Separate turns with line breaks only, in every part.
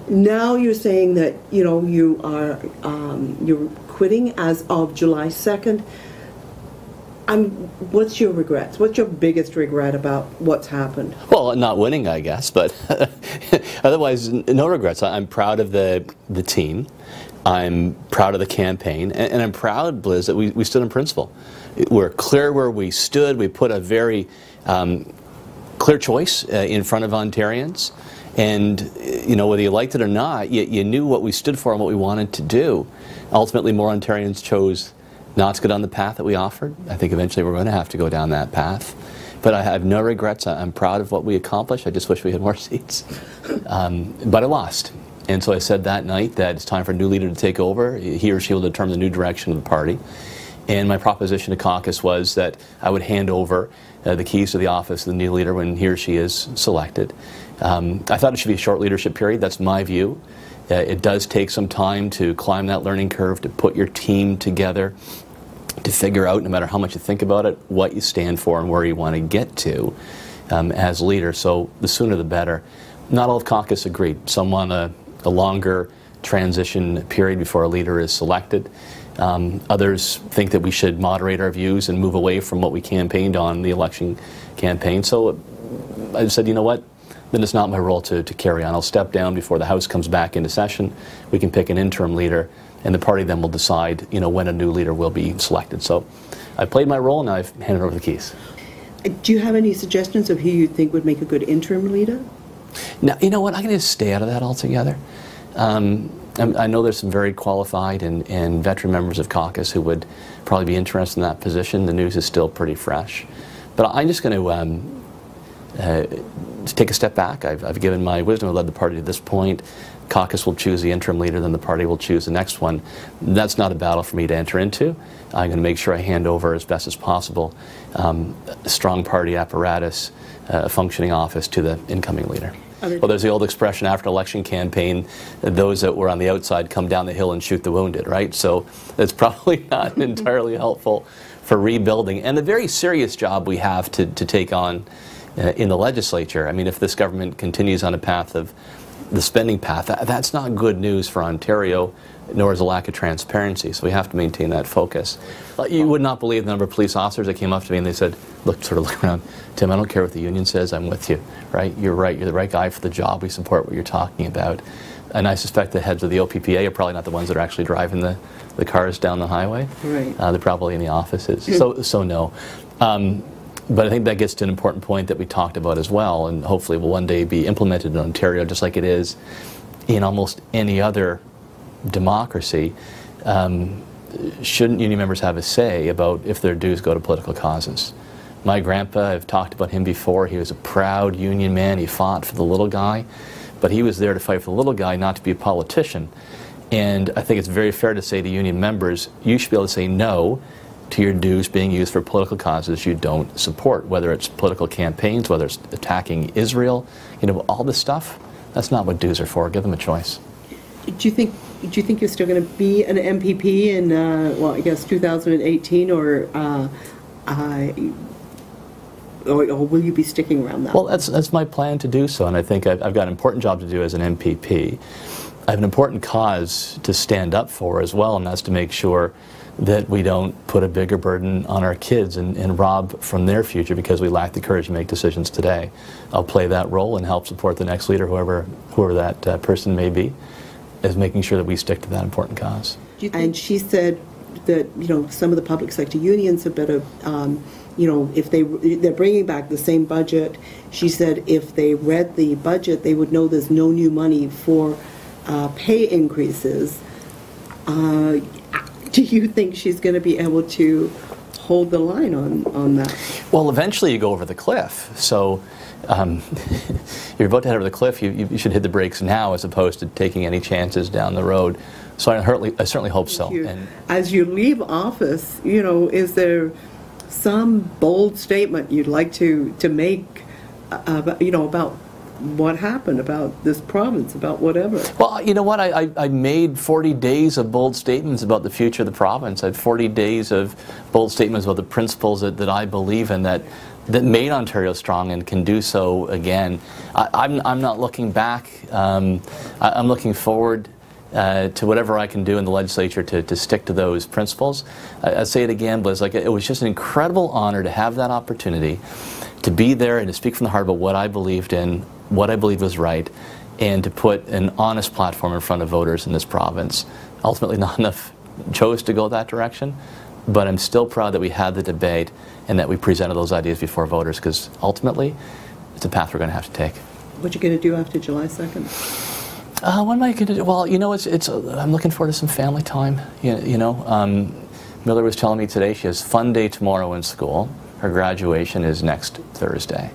Now you're saying that, you know, you are you're quitting as of July 2nd. What's your regrets? What's your biggest regret about what's happened?
Well, not winning, I guess, but otherwise, no regrets. I'm proud of the team. I'm proud of the campaign, and I'm proud, Liz, that we stood in principle. We're clear where we stood. We put a very clear choice in front of Ontarians, and you know, whether you liked it or not, you knew what we stood for and what we wanted to do. Ultimately, more Ontarians chose not to go down the path that we offered. I think eventually we're going to have to go down that path. But I have no regrets. I'm proud of what we accomplished. I just wish we had more seats. But I lost. And so I said that night that it's time for a new leader to take over. He or she will determine the new direction of the party. And my proposition to caucus was that I would hand over the keys to the office of the new leader when he or she is selected. I thought it should be a short leadership period. That's my view. It does take some time to climb that learning curve, to put your team together, to figure out, no matter how much you think about it, what you stand for and where you want to get to as leader. So the sooner the better. Not all of caucus agreed. Some want a longer transition period before a leader is selected. Others think that we should moderate our views and move away from what we campaigned on in the election campaign. So I said, you know what? Then it's not my role to carry on. I'll step down before the House comes back into session. We can pick an interim leader, and the party then will decide, you know, when a new leader will be selected. So I played my role, and I've handed over the keys.
Do you have any suggestions of who you think would make a good interim leader?
Now, you know what? I'm going to stay out of that altogether. I know there's some very qualified and veteran members of caucus who would probably be interested in that position. The news is still pretty fresh. But I'm just going to take a step back. I've given my wisdom. I've led the party to this point. Caucus will choose the interim leader, then the party will choose the next one. That's not a battle for me to enter into. I'm going to make sure I hand over as best as possible a strong party apparatus, a functioning office to the incoming leader. Well, there's the old expression after an election campaign, those that were on the outside come down the hill and shoot the wounded, right? So that's probably not entirely helpful for rebuilding. And the very serious job we have to take on in the legislature. I mean, if this government continues on a path of the spending path, that's not good news for Ontario, nor is a lack of transparency. So we have to maintain that focus. You would not believe the number of police officers that came up to me and they said, look around, Tim, I don't care what the union says, I'm with you, right? You're right, you're the right guy for the job, we support what you're talking about. And I suspect the heads of the OPPA are probably not the ones that are actually driving the cars down the highway. Right. They're probably in the offices, so no. But I think that gets to an important point that we talked about as well, and hopefully will one day be implemented in Ontario just like it is in almost any other democracy. Shouldn't union members have a say about if their dues go to political causes? My grandpa, I've talked about him before, he was a proud union man, he fought for the little guy, but he was there to fight for the little guy, not to be a politician. And I think it's very fair to say to union members, you should be able to say no to your dues being used for political causes you don't support, whether it's political campaigns, whether it's attacking Israel, you know, all this stuff. That's not what dues are for. Give them a choice.
Do you think you're still going to be an MPP in well, I guess 2018, or will you be sticking around that?
Well, that's my plan to do so, and I think I've got an important job to do as an MPP. I have an important cause to stand up for as well, and that's to make sure that we don't put a bigger burden on our kids and rob from their future because we lack the courage to make decisions today. I'll play that role and help support the next leader, whoever that person may be, as making sure that we stick to that important cause.
And she said that, you know, some of the public sector unions have better, you know, if they're bringing back the same budget. She said if they read the budget, they would know there's no new money for pay increases. Do you think she's going to be able to hold the line on that?
Well, eventually you go over the cliff. So you're about to head over the cliff, you should hit the brakes now as opposed to taking any chances down the road. So I certainly hope so. And
as you leave office, you know, is there some bold statement you'd like to make, you know, about what happened, about this province, about whatever?
Well, you know what, I made 40 days of bold statements about the future of the province. I had 40 days of bold statements about the principles that I believe in, that that made Ontario strong and can do so again. I'm not looking back. I'm looking forward to whatever I can do in the legislature to stick to those principles. I say it again, but it was just an incredible honor to have that opportunity to be there and to speak from the heart about what I believed in, what I believed was right, and to put an honest platform in front of voters in this province. Ultimately, not enough chose to go that direction, but I'm still proud that we had the debate and that we presented those ideas before voters, because ultimately, it's a path we're going to have to take.
What are you going to do after July 2nd?
What am I going to do? Well, you know, I'm looking forward to some family time. Miller was telling me today she has fun day tomorrow in school. Her graduation is next Thursday.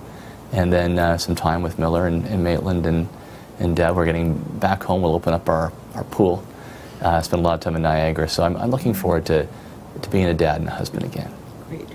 And then some time with Miller and Maitland and Deb. We're getting back home. We'll open up our pool. Spend a lot of time in Niagara. So I'm looking forward to being a dad and a husband again.
Great.